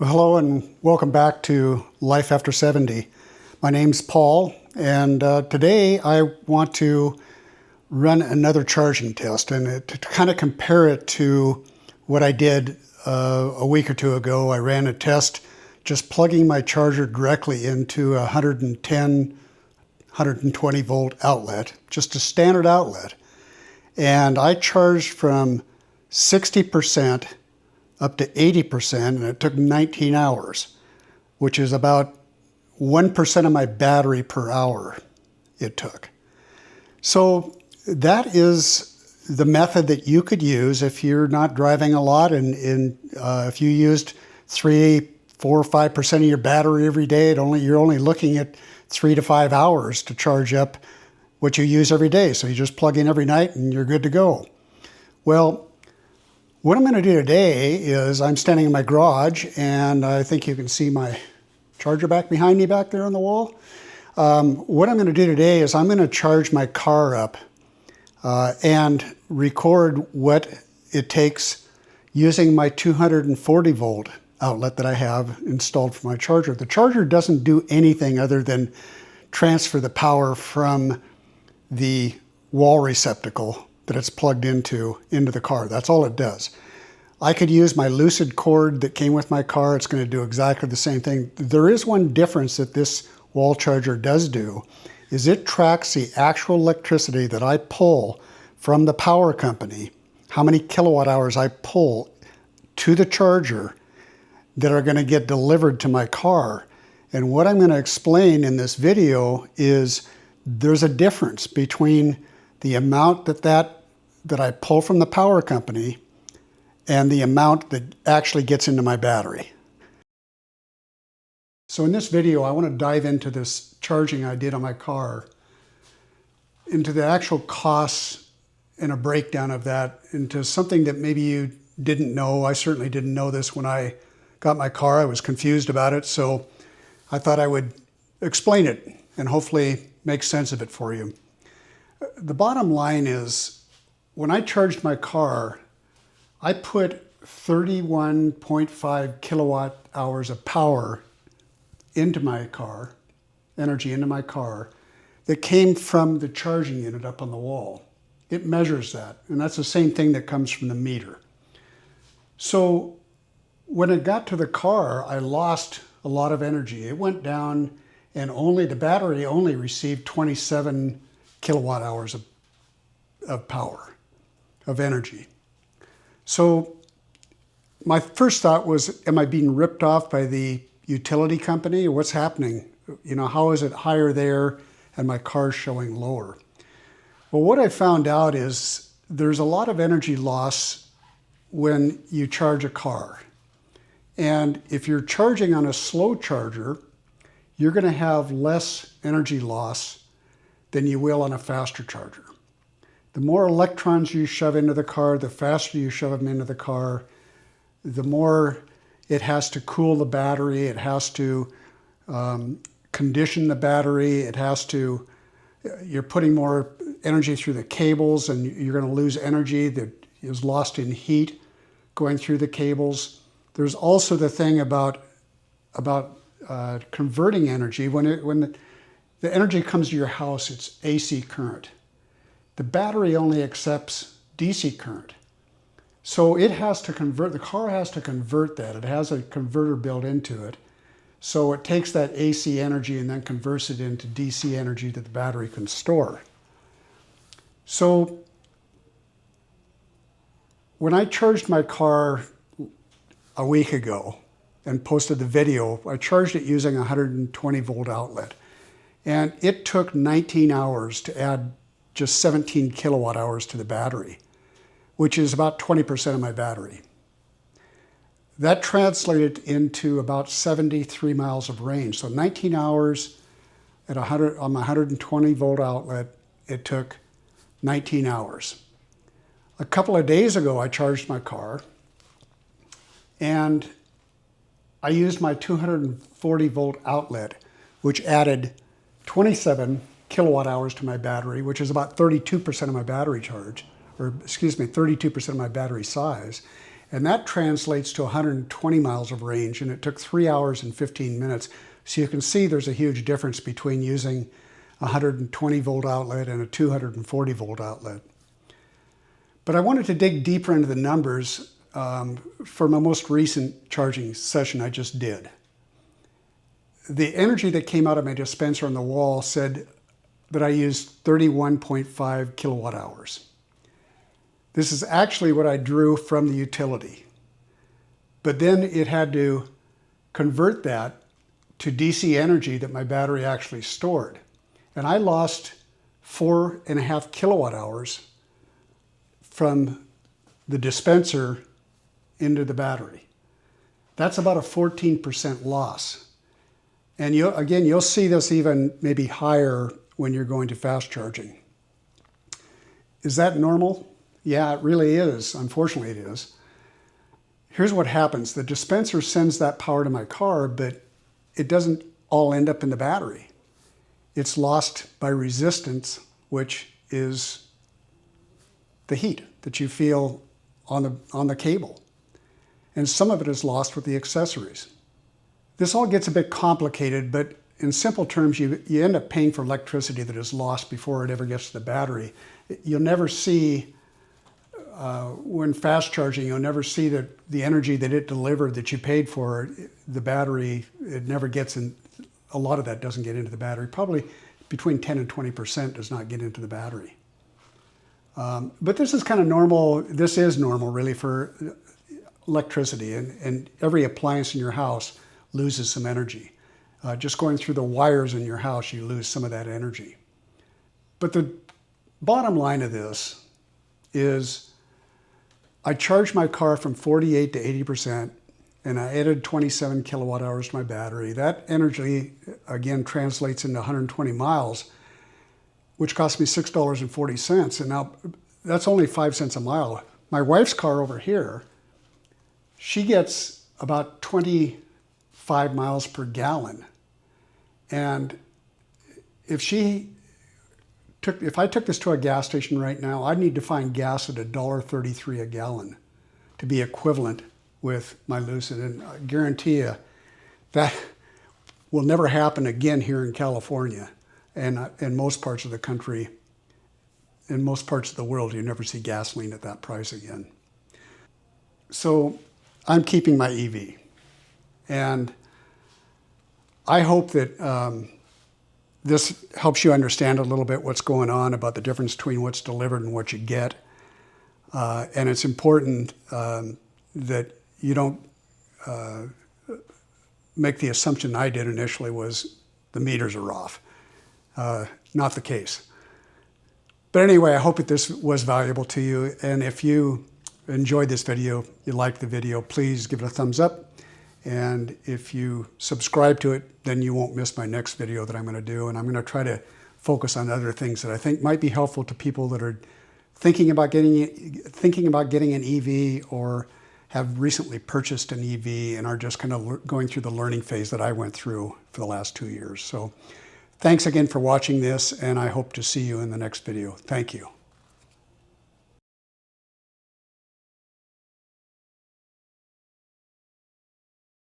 Well, hello and welcome back to Life After 70. My name's Paul, and today I want to run another charging test and to kind of compare it to what I did a week or two ago. I ran a test just plugging my charger directly into a 110, 120 volt outlet, just a standard outlet. And I charged from 60% up to 80%, and it took 19 hours, which is about 1% of my battery per hour it took. So that is the method that you could use if you're not driving a lot, and if you used 3, 4, or 5% of your battery every day, you're only looking at 3 to 5 hours to charge up what you use every day. So you just plug in every night and you're good to go. Well, what I'm going to do today is I'm standing in my garage, and I think you can see my charger back behind me back there on the wall. What I'm going to do today is I'm going to charge my car up and record what it takes using my 240 volt outlet that I have installed for my charger. The charger doesn't do anything other than transfer the power from the wall receptacle that it's plugged into the car. That's all it does. I could use my Lucid cord that came with my car. It's going to do exactly the same thing. There is one difference that this wall charger does do, is it tracks the actual electricity that I pull from the power company, how many kilowatt hours I pull to the charger that are going to get delivered to my car. And what I'm going to explain in this video is there's a difference between the amount that I pull from the power company and the amount that actually gets into my battery. So in this video, I want to dive into this charging I did on my car, into the actual costs and a breakdown of that, into something that maybe you didn't know. I certainly didn't know this when I got my car. I was confused about it, so I thought I would explain it and hopefully make sense of it for you. The bottom line is, when I charged my car, I put 31.5 kilowatt hours of power into my car, energy into my car, that came from the charging unit up on the wall. It measures that, and that's the same thing that comes from the meter. So when it got to the car, I lost a lot of energy. It went down, and the battery only received 27 kilowatt hours of power, of energy. So my first thought was, am I being ripped off by the utility company, or what's happening? You know, how is it higher there and my car's showing lower? Well, what I found out is there's a lot of energy loss when you charge a car. And if you're charging on a slow charger, you're going to have less energy loss than you will on a faster charger. The more electrons you shove into the car, the faster you shove them into the car, the more it has to cool the battery, it has to condition the battery, you're putting more energy through the cables, and you're going to lose energy that is lost in heat going through the cables. There's also the thing about converting energy. When the energy comes to your house, it's AC current. The battery only accepts DC current. So it has to convert, the car has to convert that. It has a converter built into it. So it takes that AC energy and then converts it into DC energy that the battery can store. So when I charged my car a week ago and posted the video, I charged it using a 120 volt outlet. And it took 19 hours to add just 17 kilowatt hours to the battery, which is about 20% of my battery. That translated into about 73 miles of range. So 19 hours on my 120 volt outlet, it took 19 hours. A couple of days ago, I charged my car, and I used my 240 volt outlet, which added 27 kilowatt hours to my battery, which is about 32% of my battery charge, or excuse me, 32% of my battery size. And that translates to 120 miles of range, and it took 3 hours and 15 minutes. So you can see there's a huge difference between using a 120 volt outlet and a 240 volt outlet. But I wanted to dig deeper into the numbers for my most recent charging session I just did. The energy that came out of my dispenser on the wall said that I used 31.5 kilowatt hours. This is actually what I drew from the utility. But then it had to convert that to DC energy that my battery actually stored. And I lost 4.5 kilowatt hours from the dispenser into the battery. That's about a 14% loss. And you'll see this even maybe higher when you're going to fast charging. Is that normal? Yeah, it really is. Unfortunately, it is. Here's what happens. The dispenser sends that power to my car, but it doesn't all end up in the battery. It's lost by resistance, which is the heat that you feel on the cable. And some of it is lost with the accessories. This all gets a bit complicated, but in simple terms, you end up paying for electricity that is lost before it ever gets to the battery. You'll never see, when fast charging, you'll never see that the energy that it delivered that you paid for, the battery, it never gets in. A lot of that doesn't get into the battery. Probably between 10 and 20% does not get into the battery. But this is kind of normal. This is normal, really, for electricity. And every appliance in your house loses some energy. Just going through the wires in your house, you lose some of that energy. But the bottom line of this is I charged my car from 48 to 80%, and I added 27 kilowatt hours to my battery. That energy, again, translates into 120 miles, which cost me $6.40. And now that's only 5 cents a mile. My wife's car over here, she gets about 25 miles per gallon. And if I took this to a gas station right now, I'd need to find gas at $1.33 a gallon to be equivalent with my Lucid. And I guarantee you that will never happen again here in California. And in most parts of the country, in most parts of the world, you never see gasoline at that price again. So I'm keeping my EV. And I hope that this helps you understand a little bit what's going on about the difference between what's delivered and what you get. And it's important that you don't make the assumption I did initially was the meters are off. Not the case. But anyway, I hope that this was valuable to you. And if you enjoyed this video, you liked the video, please give it a thumbs up. And if you subscribe to it, then you won't miss my next video that I'm going to do. And I'm going to try to focus on other things that I think might be helpful to people that are thinking about getting an EV or have recently purchased an EV and are just kind of going through the learning phase that I went through for the last 2 years. So thanks again for watching this, and I hope to see you in the next video. Thank you.